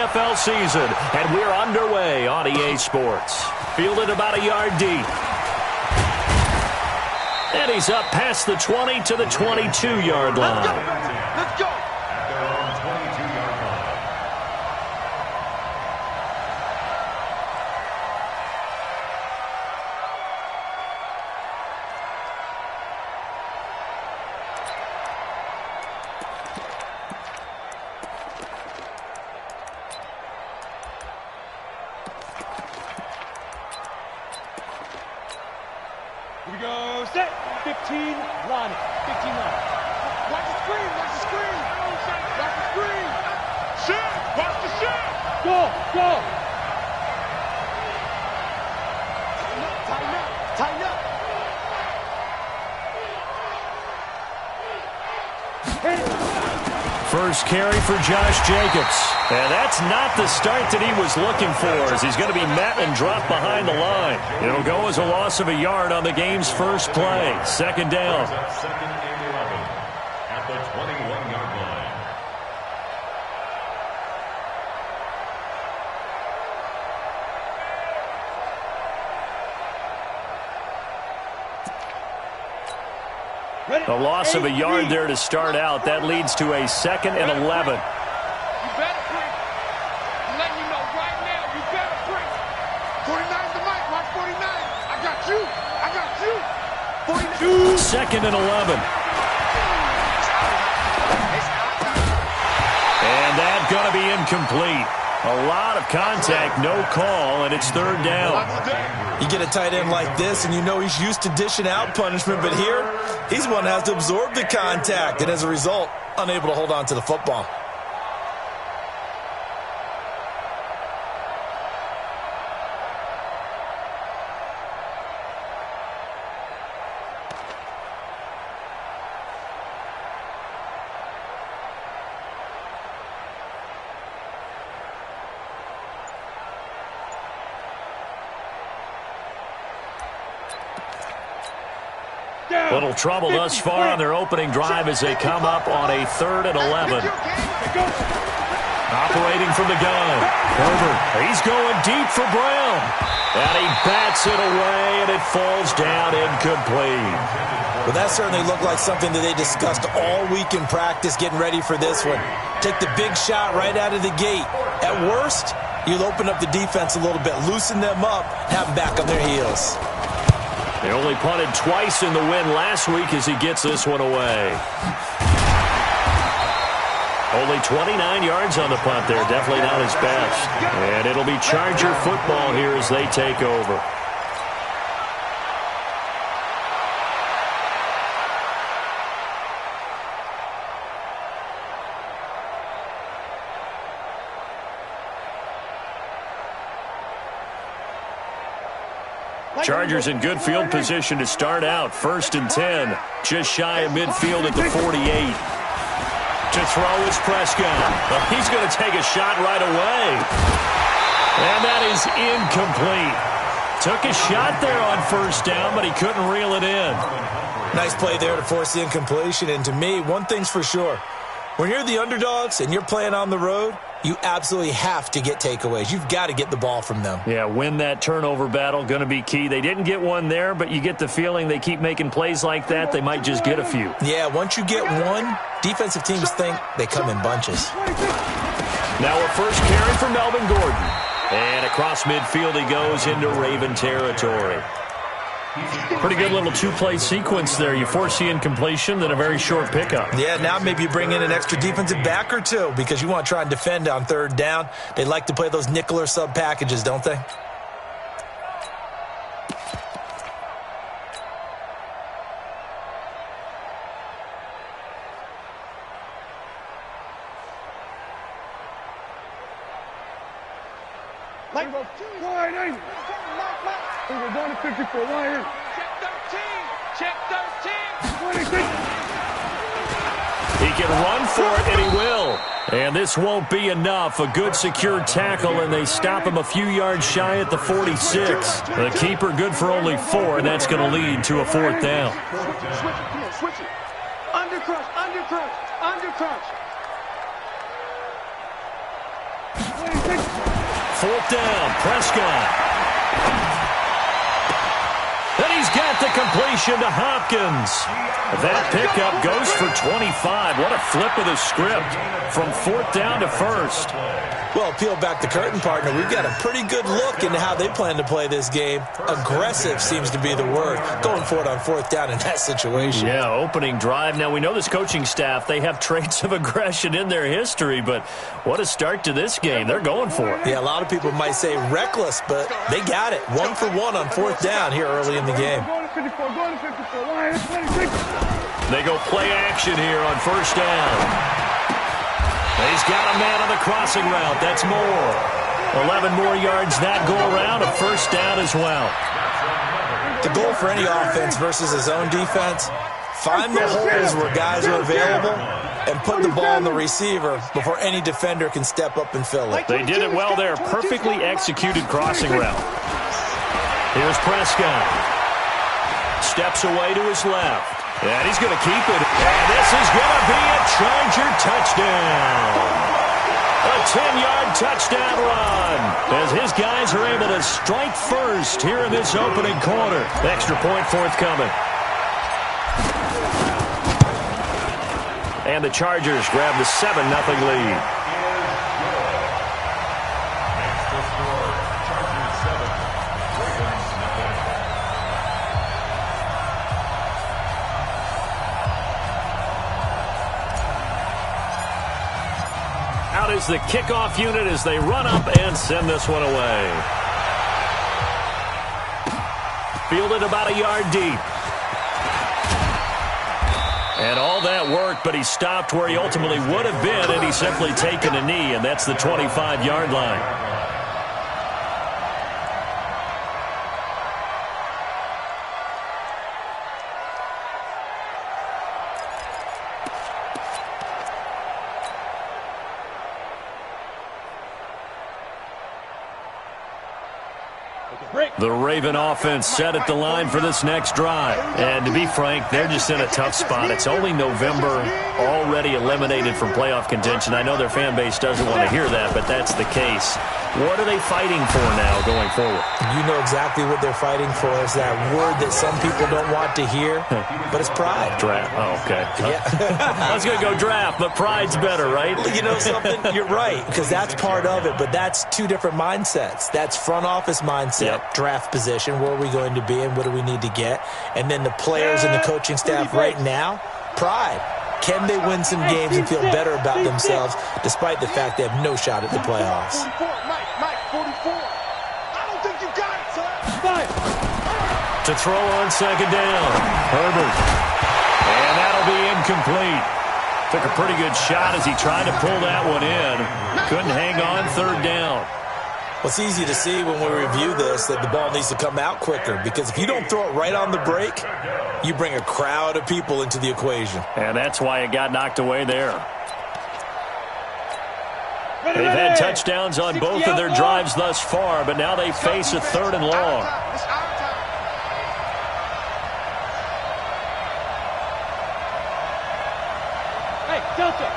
NFL season, and we're underway on EA Sports. Fielded about a yard deep. And he's up past the 20 to the 22-yard line. Let's go. Here we go, set, 15, line it, 15 line. Watch the screen, watch the screen. Watch the screen. Shit, watch the shit. Go. Tighten up, tighten up. First carry for Josh Jacobs. And that's not the start that he was looking for, as he's going to be met and dropped behind the line. It'll go as a loss of a yard on the game's first play. Second down. Second and 11 at the 21-yard line. A loss of a yard there to start out. That leads to a second and 11. You better print. I'm letting you know right now, you better print. 49's the mic, watch 49. I got you. 49. Second and 11. And that's going to be incomplete. A lot of contact, no call, and it's third down. You get a tight end like this, and you know he's used to dishing out punishment, but here, he's one that has to absorb the contact, and as a result, unable to hold on to the football. Little trouble thus far on their opening drive as they come up on a third and 11. Operating from the gun. Herbert, he's going deep for Brown. And he bats it away, and it falls down incomplete. Well, that certainly looked like something that they discussed all week in practice getting ready for this one. Take the big shot right out of the gate. At worst, you'll open up the defense a little bit, loosen them up, have them back on their heels. They only punted twice in the win last week as he gets this one away. Only 29 yards on the punt there. Definitely not his best. And it'll be Charger football here as they take over. Chargers in good field position to start out. First and 10. Just shy of midfield at the 48. To throw is Prescott. Well, he's going to take a shot right away. And that is incomplete. Took a shot there on first down, but he couldn't reel it in. Nice play there to force the incompletion. And to me, one thing's for sure. When you're the underdogs and you're playing on the road, you absolutely have to get takeaways. You've got to get the ball from them. Yeah, win that turnover battle, going to be key. They didn't get one there, but you get the feeling they keep making plays like that, they might just get a few. Yeah, once you get one, defensive teams think they come in bunches. Now a first carry for Melvin Gordon. And across midfield he goes into Raven territory. Pretty good little two-play sequence there. You force the incompletion, then a very short pickup. Yeah, now maybe you bring in an extra defensive back or two because you want to try and defend on third down. They like to play those nickel or sub packages, don't they? Wide eight. We're going to 54. Wide eight. Check 13. He can run for it, and he will. And this won't be enough. A good secure tackle, and they stop him a few yards shy at the 46. The keeper good for only 4, and that's going to lead to a fourth down. Switch it. Under crunch. 4th down. Prescott. And he's got the completion to Hopkins. That pickup goes for 25. What a flip of the script from 4th down to 1st. Well, peel back the curtain, partner. We've got a pretty good look into how they plan to play this game. Aggressive seems to be the word. Going for it on 4th down in that situation. Yeah, opening drive. Now, we know this coaching staff, they have traits of aggression in their history, but what a start to this game. They're going for it. Yeah, a lot of people might say reckless, but they got it. 1 for 1 on 4th down here early in the game. They go play action here on 1st down. He's got a man on the crossing route. That's more. 11 more yards that go around. A 1st down as well. The goal for any offense versus his own defense, find the holes where guys are available and put the ball on the receiver before any defender can step up and fill it. They did it well there. Perfectly executed crossing route. Here's Prescott. Steps away to his left. And he's going to keep it. And this is going to be a Charger touchdown. A 10-yard touchdown run as his guys are able to strike first here in this opening quarter. Extra point forthcoming. And the Chargers grab the 7-0 lead. Out is the kickoff unit as they run up and send this one away. Fielded about a yard deep. And all that work, but he stopped where he ultimately would have been, and he's simply taken a knee, and that's the 25-yard line. The Raven offense set at the line for this next drive. And to be frank, they're just in a tough spot. It's only November, already eliminated from playoff contention. I know their fan base doesn't want to hear that, but that's the case. What are they fighting for now going forward? You know exactly what they're fighting for. Is that word that some people don't want to hear, but it's pride. Draft. Oh, okay. Yeah. I was going to go draft, but pride's better, right? You know something? You're right, because that's part of it, but that's two different mindsets. That's front office mindset, draft position, where are we going to be and what do we need to get? And then the players and the coaching staff right now, pride. Can they win some games and feel better about themselves despite the fact they have no shot at the playoffs? Mike, 44. I don't think you got it, son. To throw on 2nd down, Herbert. And that'll be incomplete. Took a pretty good shot as he tried to pull that one in. Couldn't hang on 3rd down. Well, it's easy to see when we review this that the ball needs to come out quicker, because if you don't throw it right on the break, you bring a crowd of people into the equation. And that's why it got knocked away there. They've had touchdowns on both of their drives thus far, but now they face a 3rd and long. Hey, Delta.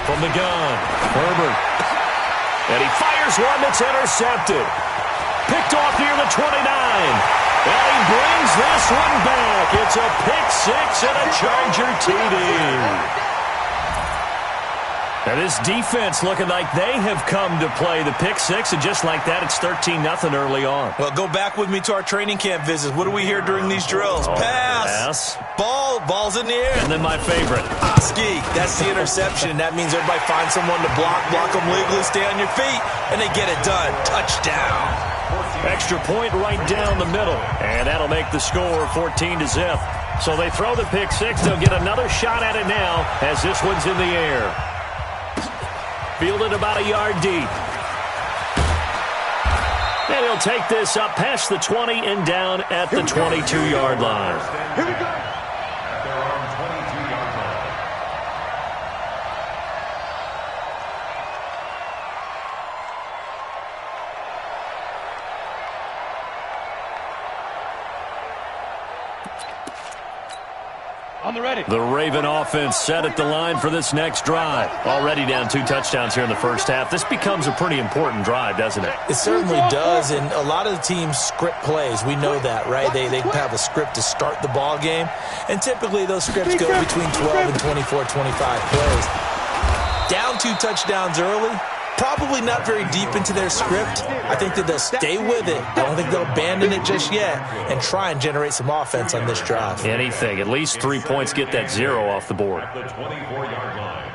From the gun, Herbert. And he fires one that's intercepted. Picked off near the 29. And he brings this one back. It's a pick 6 and a Charger TD. Now this defense looking like they have come to play the pick 6, and just like that, it's 13-0 early on. Well, go back with me to our training camp visits. What do we hear during these drills? Pass. Ball's in the air. And then my favorite. Oski. That's the interception. That means everybody finds someone to block them legally, stay on your feet, and they get it done. Touchdown. Extra point right down the middle. And that'll make the score 14-0. So they throw the pick 6. They'll get another shot at it now as this one's in the air. Fielded about a yard deep. And he'll take this up past the 20 and down at the 22-yard line. Here we go. On the ready. The Raven offense set at the line for this next drive. Already down 2 touchdowns here in the first half. This becomes a pretty important drive, doesn't it? It certainly does, and a lot of the teams script plays. We know that, right? They have a script to start the ball game, and typically those scripts go between 12 and 24, 25 plays. Down 2 touchdowns early, probably not very deep into their script. I think that they'll stay with it. I don't think they'll abandon it just yet and try and generate some offense on this drive. Anything. At least 3 points, get that 0 off the board. At the 24-yard line.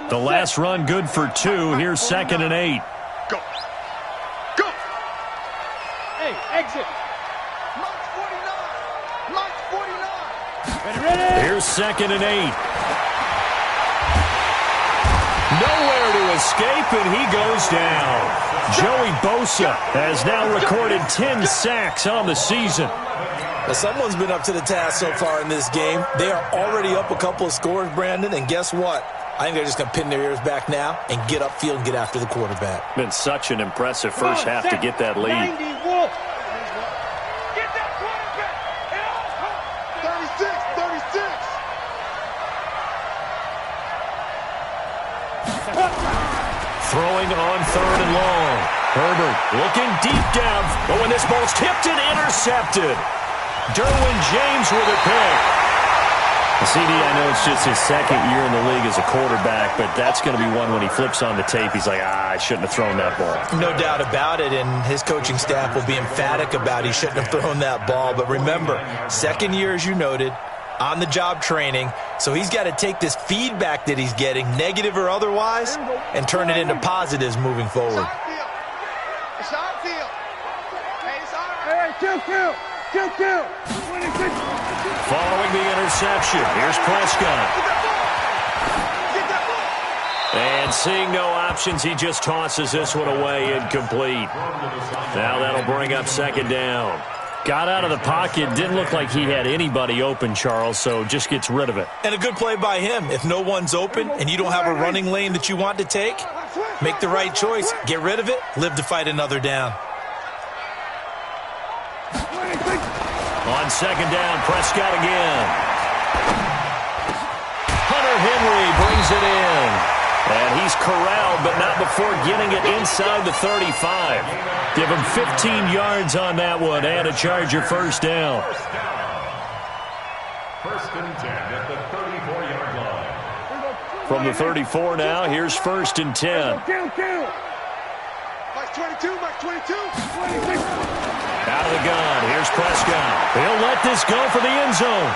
The last run good for 2. Here's 2nd and 8. Go. Go. Hey, exit. Mark 49. Mark 49. Ready. Here's 2nd and 8. Nowhere to escape, and he goes down. Joey Bosa has now recorded 10 sacks on the season. Now, someone's been up to the task so far in this game. They are already up a couple of scores, Brandon, and guess what? I think they're just going to pin their ears back now and get upfield and get after the quarterback. Been such an impressive first half to get that lead. 90 Wolf. Get that quarterback. 36, 36. Throwing on 3rd and long. Herbert looking deep down. But when this ball's tipped and intercepted. Derwin James with a pick. CD, I know it's just his 2nd year in the league as a quarterback, but that's going to be one when he flips on the tape. He's like, I shouldn't have thrown that ball. No doubt about it, and his coaching staff will be emphatic about he shouldn't have thrown that ball. But remember, 2nd year, as you noted, on-the-job training, so he's got to take this feedback that he's getting, negative or otherwise, and turn it into positives moving forward. It's our field. Hey, it's all right. Hey, kill. 26. Following the interception, here's Prescott. And seeing no options, he just tosses this one away, incomplete. Now that'll bring up 2nd down. Got out of the pocket, didn't look like he had anybody open, Charles, so just gets rid of it. And a good play by him. If no one's open and you don't have a running lane that you want to take, make the right choice. Get rid of it, live to fight another down. On 2nd down, Prescott again. Hunter Henry brings it in. And he's corralled, but not before getting it inside the 35. Give him 15 yards on that one and a Charger first down. First and 10 at the 34-yard line. From the 34 now, here's 1st and 10. Kill. Mike 22, Mike 22. 26. Out of the gun, here's Prescott. He'll let this go for the end zone.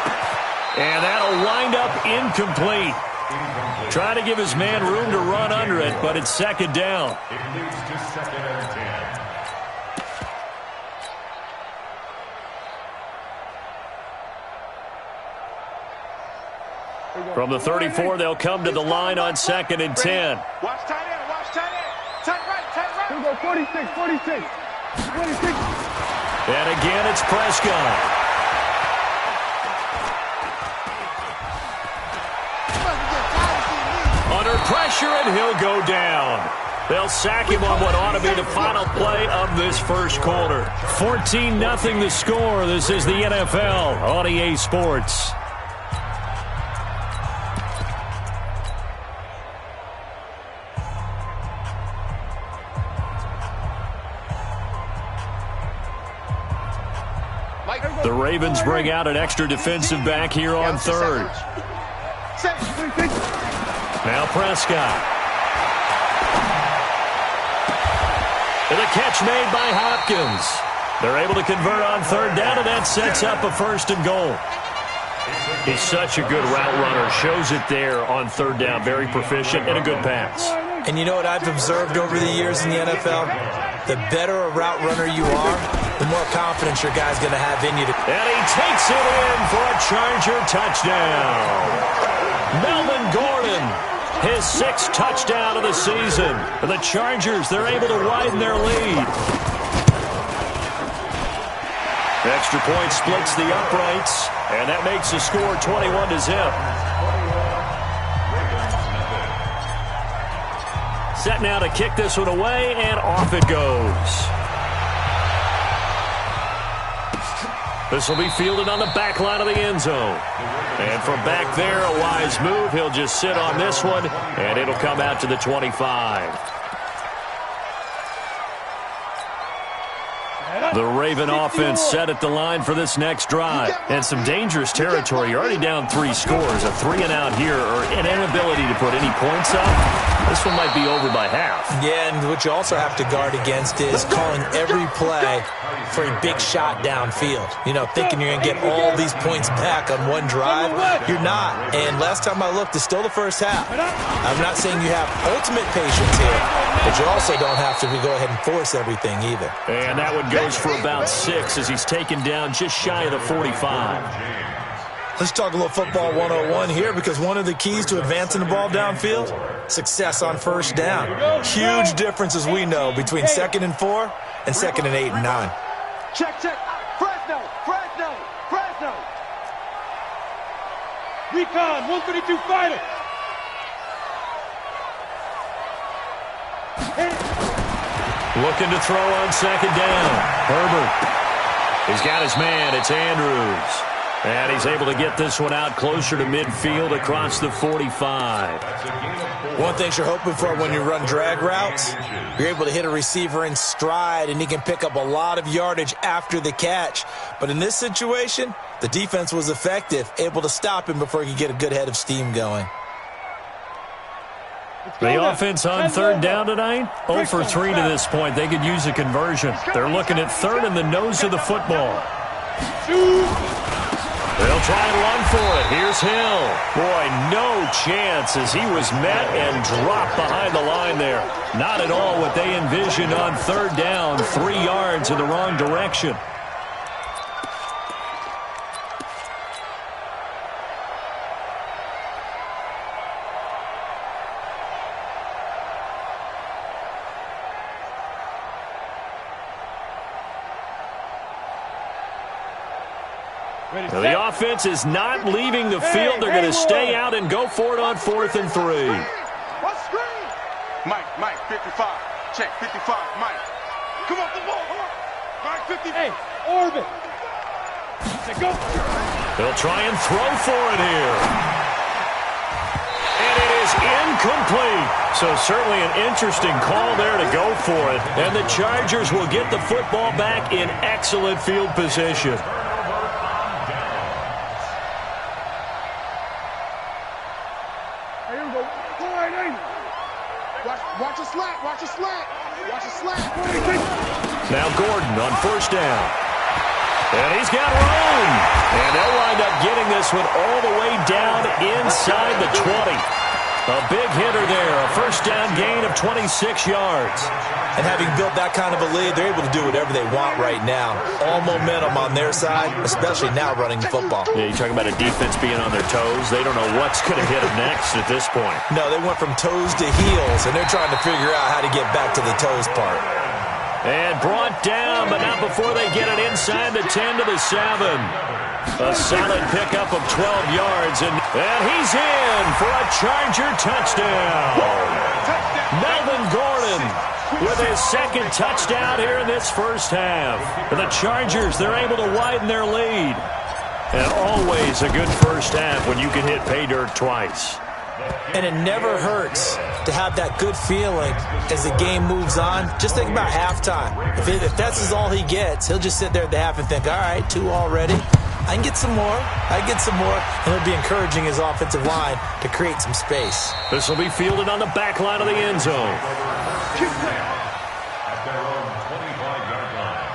And that'll wind up incomplete. Trying to give his man room to run under it, but it's 2nd down. It leads to 2nd and 10. From the 34, they'll come to the line on 2nd and 10. Watch tight end, watch tight end. Tight right. Here we go, 46. 26. And again, it's Prescott. Under pressure, and he'll go down. They'll sack him on what ought to be the final play of this first quarter. 14-0 the score. This is the NFL on EA Sports. The Ravens bring out an extra defensive back here on 3rd. Now Prescott. And a catch made by Hopkins. They're able to convert on 3rd down, and that sets up a 1st and goal. He's such a good route runner. Shows it there on 3rd down. Very proficient and a good pass. And you know what I've observed over the years in the NFL? The better a route runner you are, the more confidence your guy's going to have in you. And he takes it in for a Charger touchdown. Melvin Gordon, his 6th touchdown of the season. The Chargers, they're able to widen their lead. Extra point splits the uprights, and that makes the score 21-0. Set now to kick this one away, and off it goes. This will be fielded on the back line of the end zone. And from back there, a wise move. He'll just sit on this one, and it'll come out to the 25. The Raven offense set at the line for this next drive. And some dangerous territory. You're already down 3 scores. A 3-and-out here, or an inability to put any points up. This one might be over by half. Yeah, and what you also have to guard against is calling every play for a big shot downfield. You know, thinking you're going to get all these points back on one drive. You're not. And last time I looked, it's still the first half. I'm not saying you have ultimate patience here, but you also don't have to go ahead and force everything either. And that one goes for about 6 as he's taken down just shy of the 45. Let's talk a little football 101 here, because one of the keys to advancing the ball downfield, success on first down. Huge difference, as we know, between 2nd and 4 and 2nd and 8 and 9. Check. Fresno. Recon, 132 fighter. Looking to throw on 2nd down. Herbert. He's got his man. It's Andrews. And he's able to get this one out closer to midfield across the 45. One thing you're hoping for when you run drag routes, you're able to hit a receiver in stride, and he can pick up a lot of yardage after the catch. But in this situation, the defense was effective, able to stop him before he could get a good head of steam going. The offense on 3rd down tonight, 0 for 3 to this point. They could use a conversion. They're looking at 3rd in the nose of the football. They'll try and run for it. Here's Hill. Boy, no chance as he was met and dropped behind the line there. Not at all what they envisioned on 3rd down. 3 yards in the wrong direction. Now, the offense is not leaving the field. They're going to stay out and go for it on 4th and 3. Mike, 55. Check, 55, Mike. Come on, the ball. Mike, 50. Hey, orbit. Go. They'll try and throw for it here. And it is incomplete. So certainly an interesting call there to go for it. And the Chargers will get the football back in excellent field position. Watch a slant. Now Gordon on 1st down. And he's got room. And they'll wind up getting this one all the way down inside the 20. A big hitter there. A 1st down gain of 26 yards. And having built that kind of a lead, they're able to do whatever they want right now. All momentum on their side, especially now running the football. Yeah, you're talking about a defense being on their toes. They don't know what's going to hit them next at this point. No, they went from toes to heels, and they're trying to figure out how to get back to the toes part. And brought down, but not before they get it inside the 10 to the 7. A solid pickup of 12 yards, and he's in for a Charger touchdown. Melvin Gordon with his 2nd touchdown here in this first half. For the Chargers, they're able to widen their lead. And always a good first half when you can hit pay dirt twice. And it never hurts to have that good feeling as the game moves on. Just think about halftime. If that's all he gets, he'll just sit there at the half and think, all right, 2 already. I can get some more. And it'll be encouraging his offensive line to create some space. This will be fielded on the back line of the end zone. At their own 25-yard line.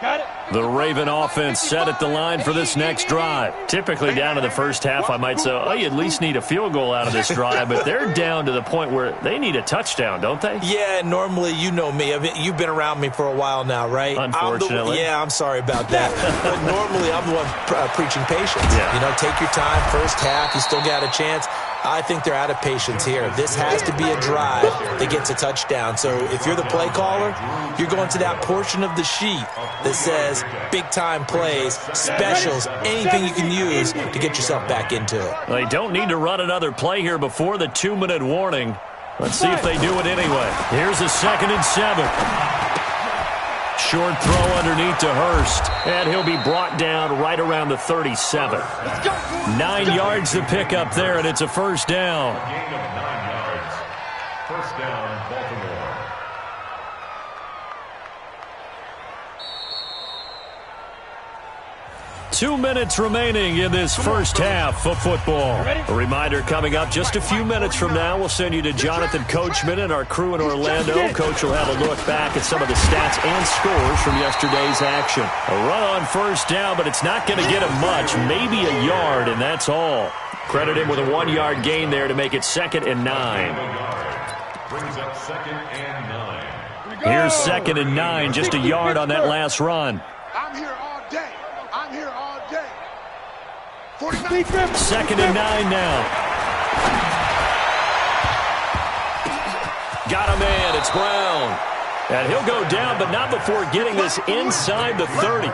Got it. The Raven offense set at the line for this next drive. Typically down to the first half, I might say, oh, you at least need a field goal out of this drive, but they're down to the point where they need a touchdown, don't they? Yeah, normally, you know me. You've been around me for a while now, right? Unfortunately. I'm sorry about that. But normally, I'm the one preaching patience. Yeah. You know, take your time. First half, you still got a chance. I think they're out of patience here. This has to be a drive that gets a touchdown. So if you're the play caller, you're going to that portion of the sheet that says big-time plays, specials, anything you can use to get yourself back into it. They don't need to run another play here before the 2-minute warning. Let's see if they do it anyway. Here's a 2nd and 7. Short throw underneath to Hurst, and he'll be brought down right around the 37. 9 yards to pick up there, and it's a first down. A gain of 9 yards. First down, Baltimore. 2 minutes remaining in this first half of football. A reminder coming up just a few minutes from now. We'll send you to Jonathan Coachman and our crew in Orlando. Coach will have a look back at some of the stats and scores from yesterday's action. A run on first down, but it's not going to get him much. Maybe a yard, and that's all. Credit him with a 1-yard gain there to make it 2nd and 9. Brings up 2nd and 9. Here's 2nd and 9, just a yard on that last run. I'm here all day. I'm here all day. 49. 2nd and 9 now. Got a man. It's Brown. And he'll go down, but not before getting this inside the 30.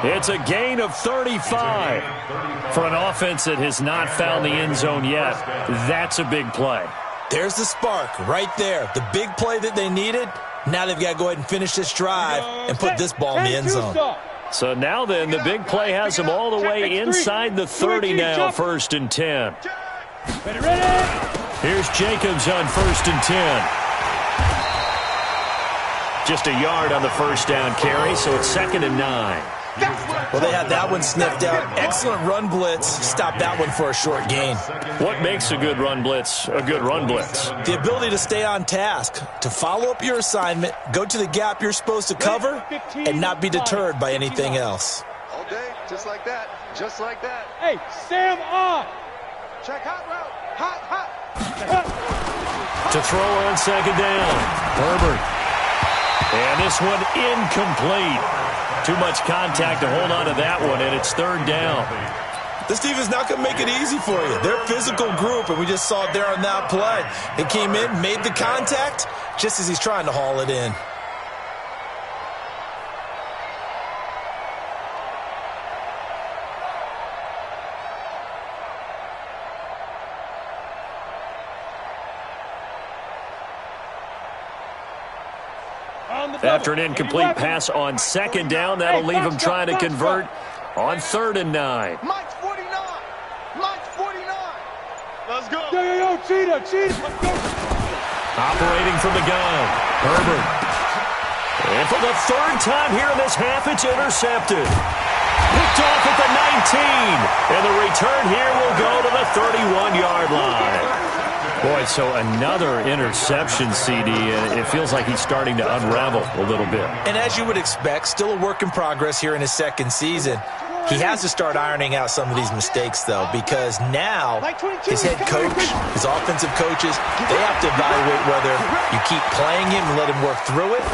It's a gain of 35. For an offense that has not found the end zone yet, that's a big play. There's the spark right there. The big play that they needed. Now they've got to go ahead and finish this drive and put this ball in the end zone. So now then, the big play has them all the way inside the 30 now, 1st and 10. Here's Jacobs on 1st and 10. Just a yard on the first down carry, so it's 2nd and 9. Well, they had that one sniffed out. Excellent run blitz. Stop that one for a short gain. What makes a good run blitz a good run blitz? The ability to stay on task, to follow up your assignment, go to the gap you're supposed to cover, and not be deterred by anything else. All day, just like that. Just like that. Hey, Sam on. Check hot route. Hot. To throw on 2nd down. Herbert. And this one incomplete. Too much contact to hold on to that one, and it's 3rd down. This defense not going to make it easy for you. They're a physical group, and we just saw it there on that play. They came in, made the contact, just as he's trying to haul it in. After an incomplete pass on 2nd down, that'll leave him trying to convert on 3rd and 9. Mike's 49. Mike's 49. Let's go. Yo, cheetah. Let's go. Operating from the gun, Herbert. And for the 3rd time here in this half, it's intercepted. Picked off at the 19. And the return here will go to the 31-yard line. Boy, so another interception, CD, and it feels like he's starting to unravel a little bit. And as you would expect, still a work in progress here in his 2nd season. He has to start ironing out some of these mistakes, though, because now his head coach, his offensive coaches, they have to evaluate whether you keep playing him and let him work through it,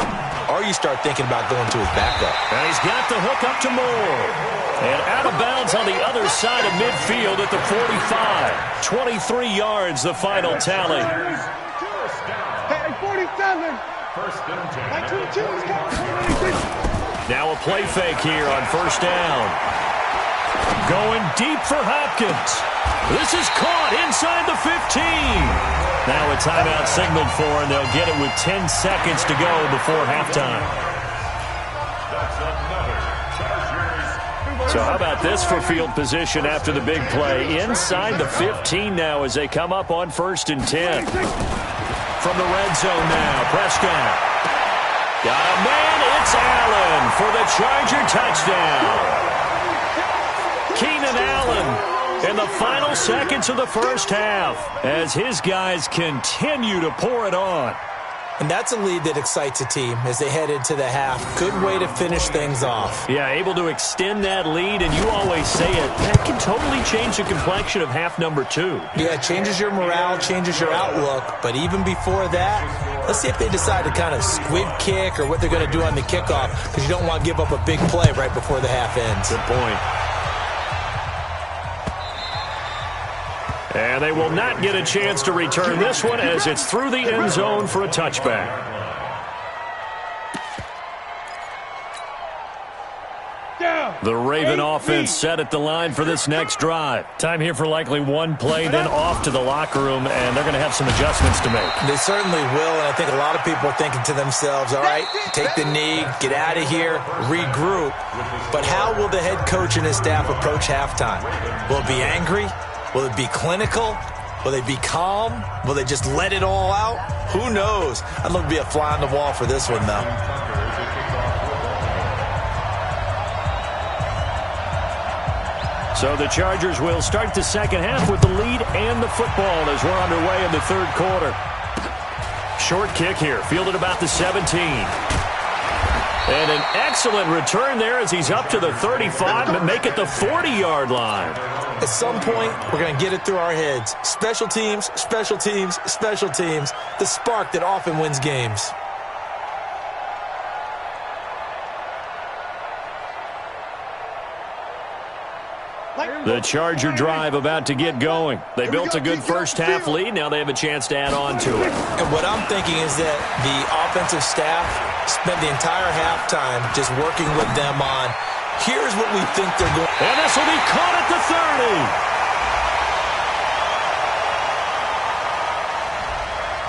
or you start thinking about going to his backup. And he's got the hook up to Moore. And out of bounds on the other side of midfield at the 45. 23 yards, the final tally. Hey, 47. First and 10. Like 22 is coming. Now a play fake here on 1st down. Going deep for Hopkins. This is caught inside the 15. Now a timeout signaled for, and they'll get it with 10 seconds to go before halftime. That's another Chargers. So how about this for field position after the big play? Inside the 15 now as they come up on 1st and 10. From the red zone now, Prescott. Got a man, it's Allen for the Charger touchdown. Keenan Allen in the final seconds of the first half as his guys continue to pour it on. And that's a lead that excites a team as they head into the half. Good way to finish things off. Yeah, able to extend that lead, and you always say it, that can totally change the complexion of half number 2. Yeah, it changes your morale, changes your outlook. But even before that, let's see if they decide to kind of squib kick or what they're going to do on the kickoff, because you don't want to give up a big play right before the half ends. Good point. And they will not get a chance to return this one as it's through the end zone for a touchback. The Raven offense set at the line for this next drive. Time here for likely one play, then off to the locker room, and they're going to have some adjustments to make. They certainly will, and I think a lot of people are thinking to themselves, all right, take the knee, get out of here, regroup. But how will the head coach and his staff approach halftime? Will it be angry? Will it be clinical? Will they be calm? Will they just let it all out? Who knows? I'd love to be a fly on the wall for this one, though. So the Chargers will start the second half with the lead and the football as we're underway in the third quarter. Short kick here, fielded about the 17. And an excellent return there as he's up to the 35, but make it the 40-yard line. At some point, we're going to get it through our heads. Special teams, special teams, special teams. The spark that often wins games. The Charger drive about to get going. They built a good first-half lead. Now they have a chance to add on to it. And what I'm thinking is that the offensive staff spent the entire halftime just working with them on, here's what we think they're going. And this will be caught at the 30.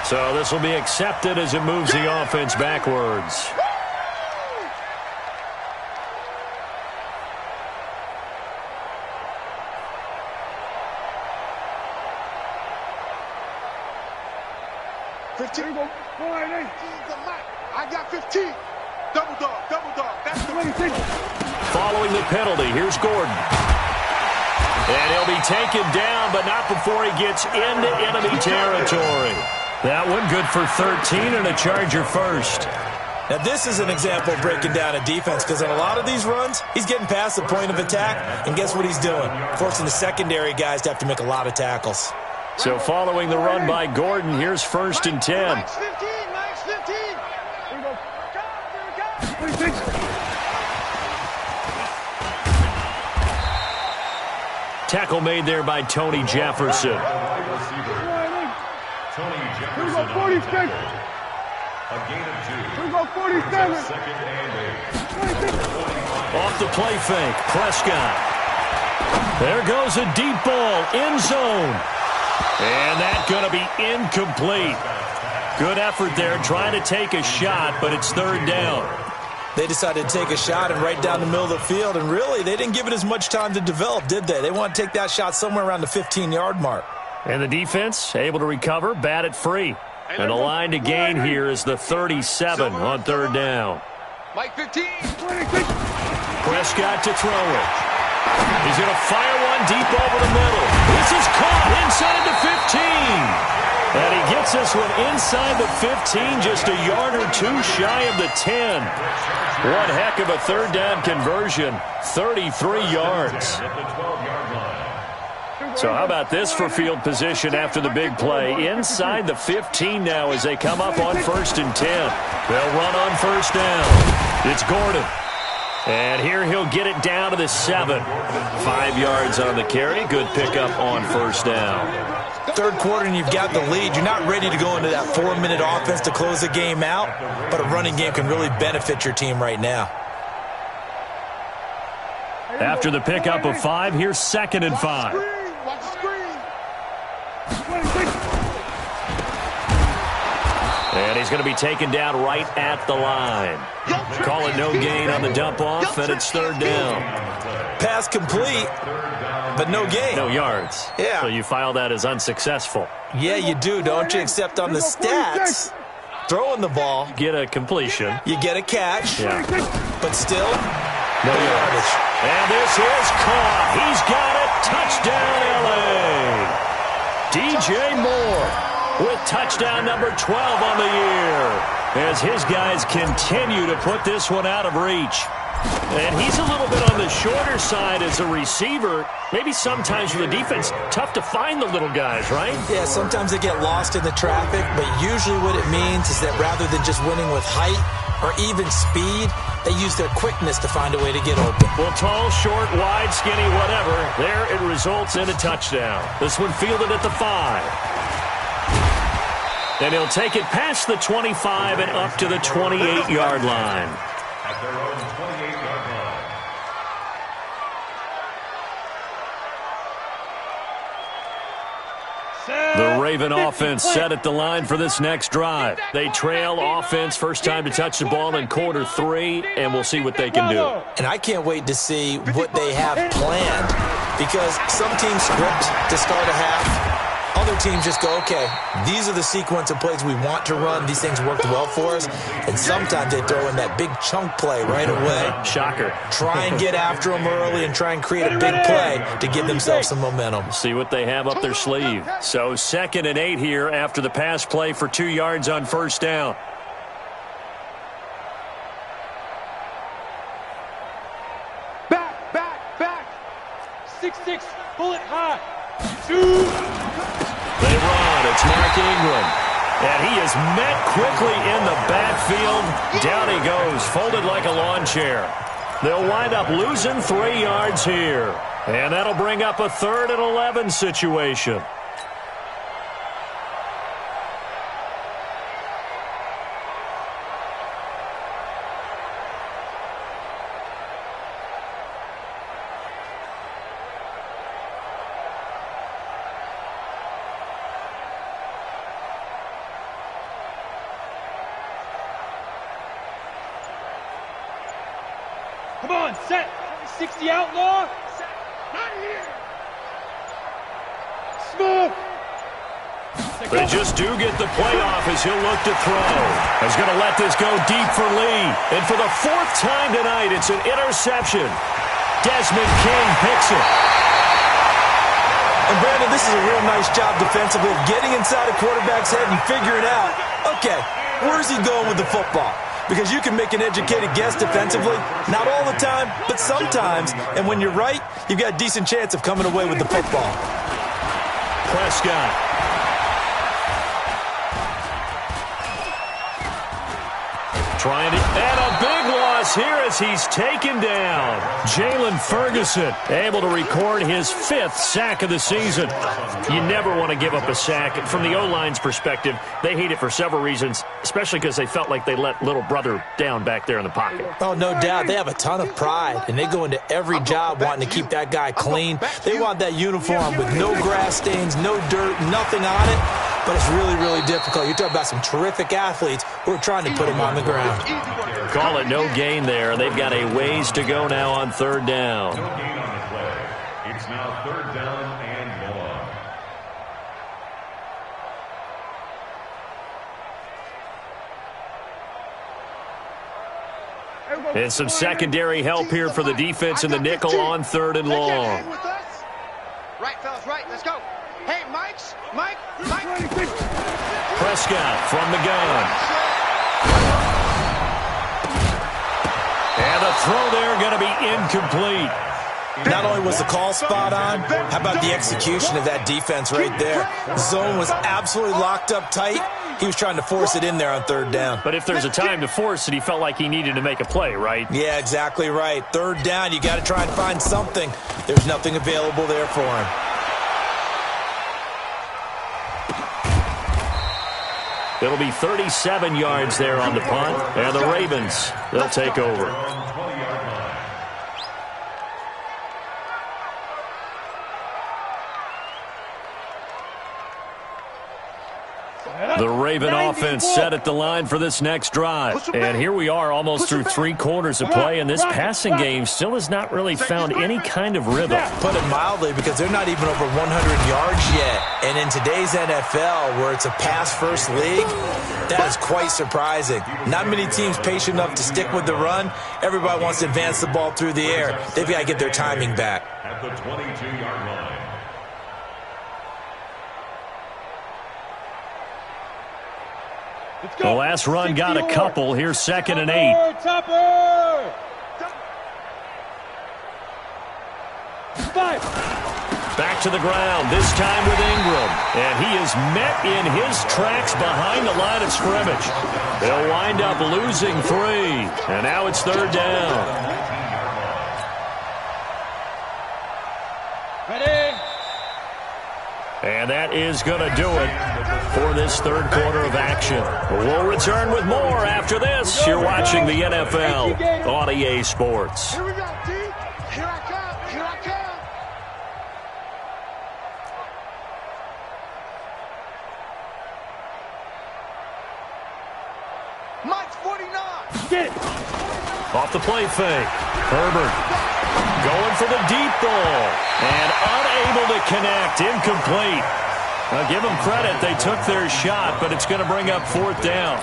So this will be accepted as it moves the offense backwards. I got 15. Double dog. That's the way. Following the penalty, here's Gordon. And he'll be taken down, but not before he gets into enemy territory. That one good for 13 and a Charger first. Now, this is an example of breaking down a defense, because on a lot of these runs, he's getting past the point of attack, and guess what he's doing? Forcing the secondary guys to have to make a lot of tackles. So following the run by Gordon, here's 1st and 10. Max 15. Tackle made there by Tony Jefferson. Tony Here we Jefferson go, 46. a gain of 2. Here we go, 47. Second and 8. Off the play fake, Prescott. There goes a deep ball, end zone. And that's going to be incomplete. Good effort there, trying to take a shot, but it's 3rd down. They decided to take a shot and right down the middle of the field, and really, they didn't give it as much time to develop, did they? They want to take that shot somewhere around the 15-yard mark. And the defense able to recover, bat it free. And the line to gain here is the 37 on 3rd down. Mike 15. Prescott to throw it. He's going to fire one deep over the middle. This is caught inside the 15. And he gets this one inside the 15, just a yard or two shy of the 10. One heck of a 3rd down conversion, 33 yards. So how about this for field position after the big play? Inside the 15 now as they come up on 1st and 10. They'll run on 1st down. It's Gordon. And here he'll get it down to the 7. 5 yards on the carry. Good pickup on 1st down. Third quarter and you've got the lead. You're not ready to go into that 4-minute offense to close the game out, but a running game can really benefit your team right now. After the pickup of 5, here's 2nd and 5. Watch the screen. And he's going to be taken down right at the line. Call it no gain on the dump off, and it's 3rd down. Pass complete, but no gain. No yards. Yeah. So you file that as unsuccessful. Yeah, you do, don't you? Except on the stats, throwing the ball, Get a completion. you get a catch, Yeah. but still, No yardage. And this is caught. He's got it. Touchdown, L.A. DJ Moore with Touchdown number 12 on the year, as his guys continue to put this one out of reach. And he's a little bit on the shorter side as a receiver. Maybe sometimes for the defense, tough to find the little guys, right? Yeah, sometimes they get lost in the traffic, but usually what it means is that rather than just winning with height or even speed, they use their quickness to find a way to get open. Well, tall, short, wide, skinny, whatever, there it results in a touchdown. This one fielded at the 5. And he'll take it past the 25 and up to the 28-yard line. At their own 28-yard line. The Raven offense set at the line for this next drive. They trail offense, first time to touch the ball in quarter 3, and we'll see what they can do. And I can't wait to see what they have planned, because some teams script to start a half. Other teams just go, okay, these are the sequence of plays we want to run. These things worked well for us. And sometimes they throw in that big chunk play right away. Shocker. Try and get after them early and try and create a big play to give themselves some momentum. See what they have up their sleeve. So 2nd and 8 here after the pass play for 2 yards on first down. Back. 6-6, bullet high. 2. They run. It's Mark Ingram. And he is met quickly in the backfield. Down he goes, folded like a lawn chair. They'll wind up losing 3 yards here. And that'll bring up a 3rd and 11 situation. Come on, set. 60 outlaw. Not here. Smoke. They just do get the play off as he'll look to throw. He's going to let this go deep for Lee. And for the 4th time tonight, it's an interception. Desmond King picks it. And Brandon, this is a real nice job defensively of getting inside a quarterback's head and figuring out, okay, where's he going with the football? Because you can make an educated guess defensively. Not all the time, but sometimes. And when you're right, you've got a decent chance of coming away with the football. Prescott. Trying to, and a big loss here as he's taken down. Jalen Ferguson able to record his 5th sack of the season. You never want to give up a sack. From the O-line's perspective, they hate it for several reasons, especially because they felt like they let little brother down back there in the pocket. Oh, no doubt. They have a ton of pride, and they go into every job wanting to keep that guy clean. They want that uniform with no grass stains, no dirt, nothing on it. But it's really, really difficult. You're talking about some terrific athletes who are trying to put him on the ground. Call it no gain there. They've got a ways to go now on 3rd down. No gain on the play. It's now 3rd down and long. And some secondary help here for the defense in the nickel on 3rd and long. Right, fellas, right. Let's go. Hey, Mike. Prescott from the gun. And the throw there going to be incomplete. Not only was the call spot on, how about the execution of that defense right there? The zone was absolutely locked up tight. He was trying to force it in there on 3rd down. But if there's a time to force it, he felt like he needed to make a play, right? Yeah, exactly right. 3rd down, you got to try and find something. There's nothing available there for him. It'll be 37 yards there on the punt. And the Ravens, they'll take over. The Raven offense set at the line for this next drive. And here we are almost through 3 quarters of play, and this passing game still has not really found any kind of rhythm. Put it mildly, because they're not even over 100 yards yet. And in today's NFL, where it's a pass-first league, that is quite surprising. Not many teams patient enough to stick with the run. Everybody wants to advance the ball through the air. They've got to get their timing back. At the 22-yard line. The last run got a couple. Here's 2nd and 8. Topper! 5. Back to the ground, this time with Ingram. And he is met in his tracks behind the line of scrimmage. They'll wind up losing 3. And now it's 3rd down. Ready? And that is going to do it for this 3rd quarter of action. We'll return with more after this. You're watching the NFL on EA Sports. Here we go, D. Here I come. Here I come. Mike's 49. Get it. Off the play fake. Herbert going for the deep ball. And unable to connect. Incomplete. Now give them credit. They took their shot, but it's going to bring up 4th down.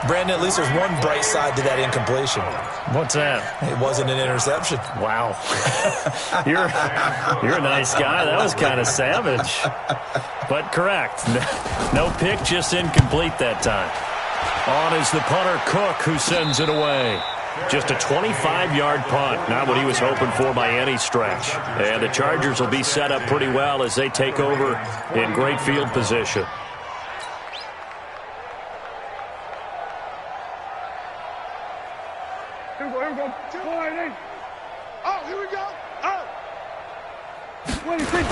Brandon, at least there's one bright side to that incompletion. What's that? It wasn't an interception. Wow. You're a nice guy. That was kind of savage. But correct. No pick, just incomplete that time. On is the punter, Cook, who sends it away. Just a 25-yard punt. Not what he was hoping for by any stretch. And the Chargers will be set up pretty well as they take over in great field position. Here we go. Here we go. 4-8. Oh, here we go. Oh. 26.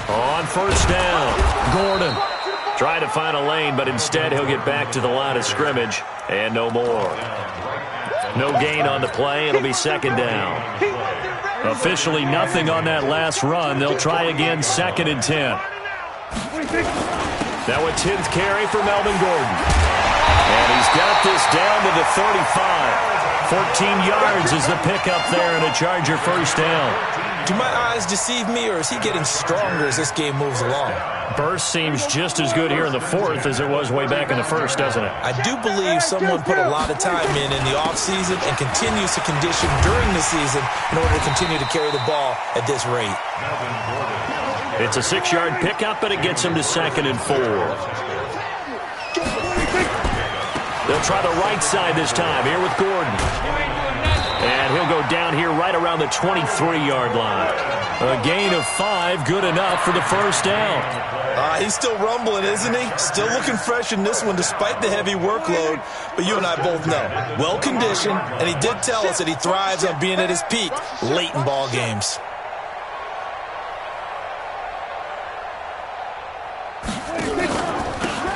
On 1st down, Gordon trying to find a lane, but instead he'll get back to the line of scrimmage and no more. No gain on the play. It'll be 2nd down. Officially nothing on that last run. They'll try again, 2nd and 10. 26. Now a 10th carry for Melvin Gordon. And he's got this down to the 35. 14 yards is the pickup there and a Charger 1st down. Do my eyes deceive me, or is he getting stronger as this game moves along? Burst seems just as good here in the 4th as it was way back in the 1st, doesn't it? I do believe someone put a lot of time in the offseason and continues to condition during the season in order to continue to carry the ball at this rate. It's a 6-yard pickup, but it gets him to 2nd and 4. They'll try the right side this time here with Gordon. And he'll go down here right around the 23-yard line. A gain of 5, good enough for the 1st down. He's still rumbling, isn't he? Still looking fresh in this one despite the heavy workload. But you and I both know, well-conditioned, and he did tell us that he thrives on being at his peak late in ball games.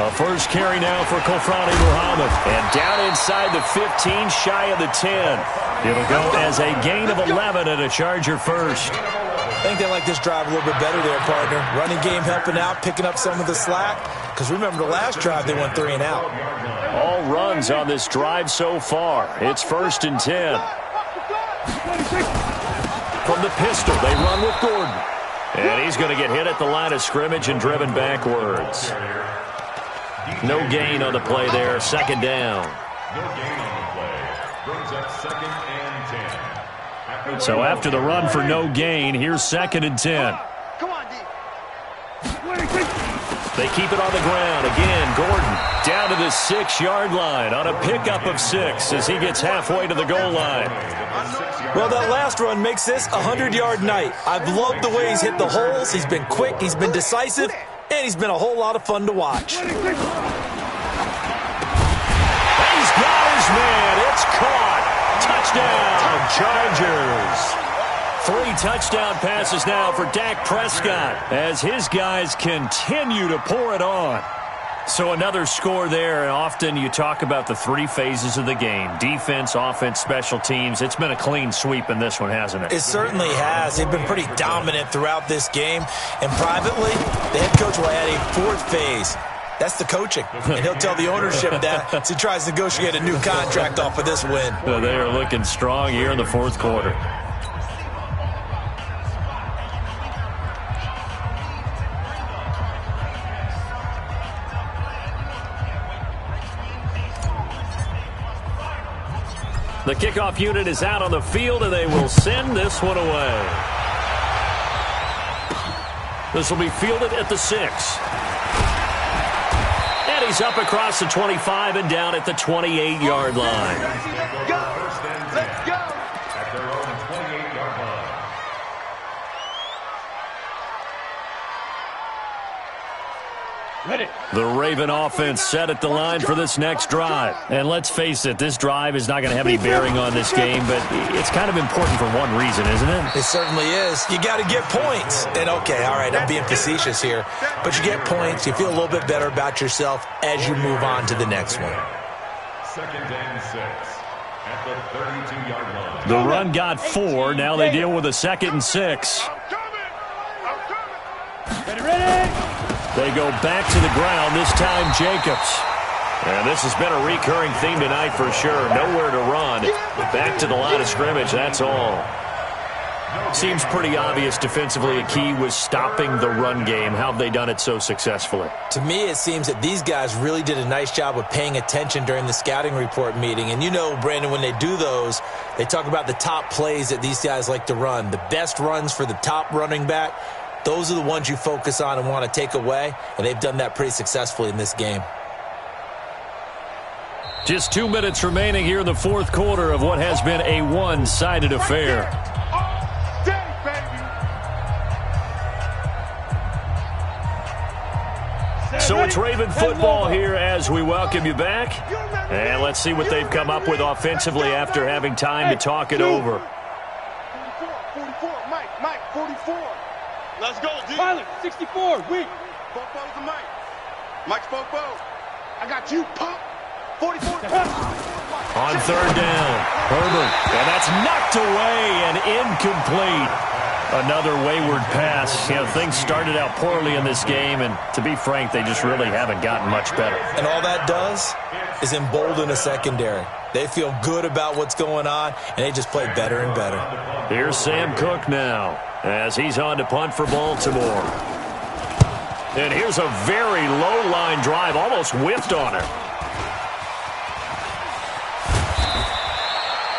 A first carry now for Kofrani Muhammad. And down inside the 15, shy of the 10. It'll go as a gain of 11 and a Charger 1st. I think they like this drive a little bit better there, partner. Running game helping out, picking up some of the slack. Because remember, the last drive they went 3 and out. All runs on this drive so far. It's 1st and 10. From the pistol, they run with Gordon. And he's going to get hit at the line of scrimmage and driven backwards. No gain on the play there. 2nd down. No gain on the play. Brings up 2nd and 10. So after the run for no gain, here's 2nd and 10. Come on, D. They keep it on the ground. Again, Gordon down to the 6-yard line on a pickup of 6 as he gets halfway to the goal line. Well, that last run makes this a 100-yard night. I've loved the way he's hit the holes. He's been quick. He's been decisive. And he's been a whole lot of fun to watch. He's got his man. It's caught. Touchdown, Chargers. 3 touchdown passes now for Dak Prescott as his guys continue to pour it on. So another score there, and often you talk about the 3 phases of the game. Defense, offense, special teams. It's been a clean sweep in this one, hasn't it? It certainly has. They've been pretty dominant throughout this game. And privately, the head coach will add a 4th phase. That's the coaching. And he'll tell the ownership that as he tries to negotiate a new contract off of this win. They are looking strong here in the 4th quarter. The kickoff unit is out on the field, and they will send this one away. This will be fielded at the 6. And And he's up across the 25 and down at the 28-yard line. Let's go. At their own 28-yard line. Ready. The Raven offense set at the line for this next drive. And let's face it, this drive is not going to have any bearing on this game, but it's kind of important for one reason, isn't it? It certainly is. You got to get points. And, okay, all right, I'm being facetious here. But you get points. You feel a little bit better about yourself as you move on to the next one. 2nd and 6 at the 32-yard line. The run got 4. Now they deal with a 2nd and 6. I'm coming. Ready? They go back to the ground, this time Jacobs. And this has been a recurring theme tonight for sure. Nowhere to run. Back to the line of scrimmage, that's all. Seems pretty obvious defensively a key was stopping the run game. How have they done it so successfully? To me, it seems that these guys really did a nice job of paying attention during the scouting report meeting. And you know, Brandon, when they do those, they talk about the top plays that these guys like to run. The best runs for the top running back. Those are the ones you focus on and want to take away, and they've done that pretty successfully in this game. Just 2 minutes remaining here in the fourth quarter of what has been a one-sided affair. All day, baby. So it's Raven football here as we welcome you back. And let's see what they've come up with offensively after having time to talk it over. 44, Mike, 44. Let's go, D. Pilot, 64, weak. Bobo's the Mike. Mike's Bobo. I got you, pump. 44. On third down, Herbert. And that's knocked away and incomplete. Another wayward pass. You know, things started out poorly in this game, and to be frank, they just really haven't gotten much better. And all that does is embolden a secondary. They feel good about what's going on, and they just play better and better. Here's Sam Cook now as he's on to punt for Baltimore. And here's a very low-line drive, almost whiffed on it.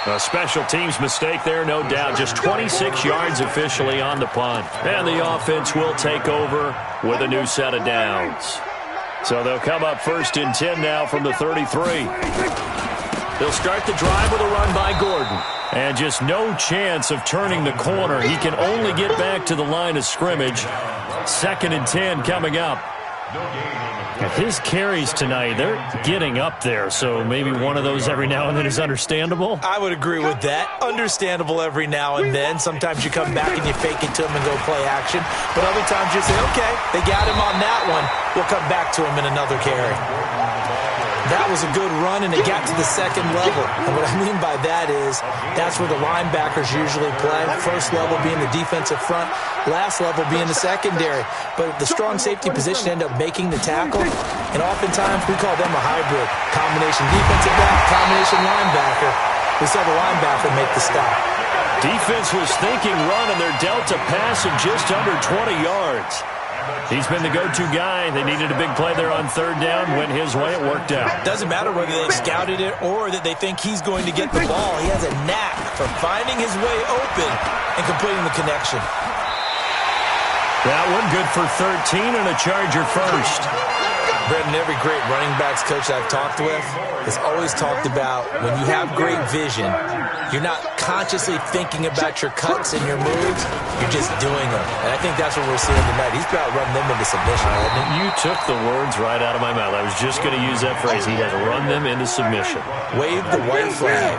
A special teams mistake there, no doubt. Just 26 yards officially on the punt. And the offense will take over with a new set of downs. So they'll come up 1st and 10 now from the 33. They'll start the drive with a run by Gordon. And just no chance of turning the corner. He can only get back to the line of scrimmage. 2nd and 10 coming up. His carries tonight, they're getting up there, so maybe one of those every now and then is understandable. I would agree with that. Understandable every now and then. Sometimes you come back and you fake it to him and go play action. But other times you say, okay, they got him on that one. We'll come back to him in another carry. That was a good run, and it got to the 2nd level. And what I mean by that is that's where the linebackers usually play. First level being the defensive front, last level being the secondary. But the strong safety position end up making the tackle, and oftentimes we call them a hybrid. Combination defensive back, combination linebacker. We saw the linebacker make the stop. Defense was thinking run, and they're dealt a pass of just under 20 yards. He's been the go-to guy. They needed a big play there on 3rd down. Went his way. It worked out. Doesn't matter whether they've scouted it or that they think he's going to get the ball. He has a knack for finding his way open and completing the connection. That one good for 13 and a Charger first. Brendan, every great running backs coach I've talked with has always talked about when you have great vision, you're not consciously thinking about your cuts and your moves, you're just doing them. And I think that's what we're seeing tonight. He's about to run them into submission, hasn't he? You took the words right out of my mouth. I was just going to use that phrase. He has run them into submission. Wave the white flag.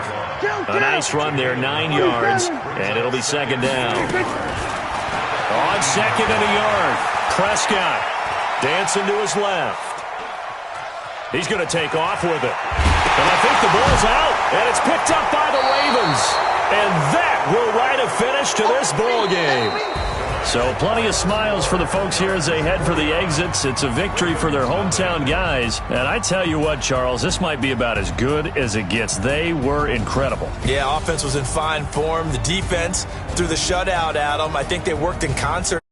A nice run there, 9 yards, and it'll be 2nd down. On 2nd and a yard, Prescott dancing to his left. He's going to take off with it. And I think the ball's out, and it's picked up by the Ravens. And that will write a finish to this ball game. So plenty of smiles for the folks here as they head for the exits. It's a victory for their hometown guys. And I tell you what, Charles, this might be about as good as it gets. They were incredible. Yeah, offense was in fine form. The defense threw the shutout at them. I think they worked in concert.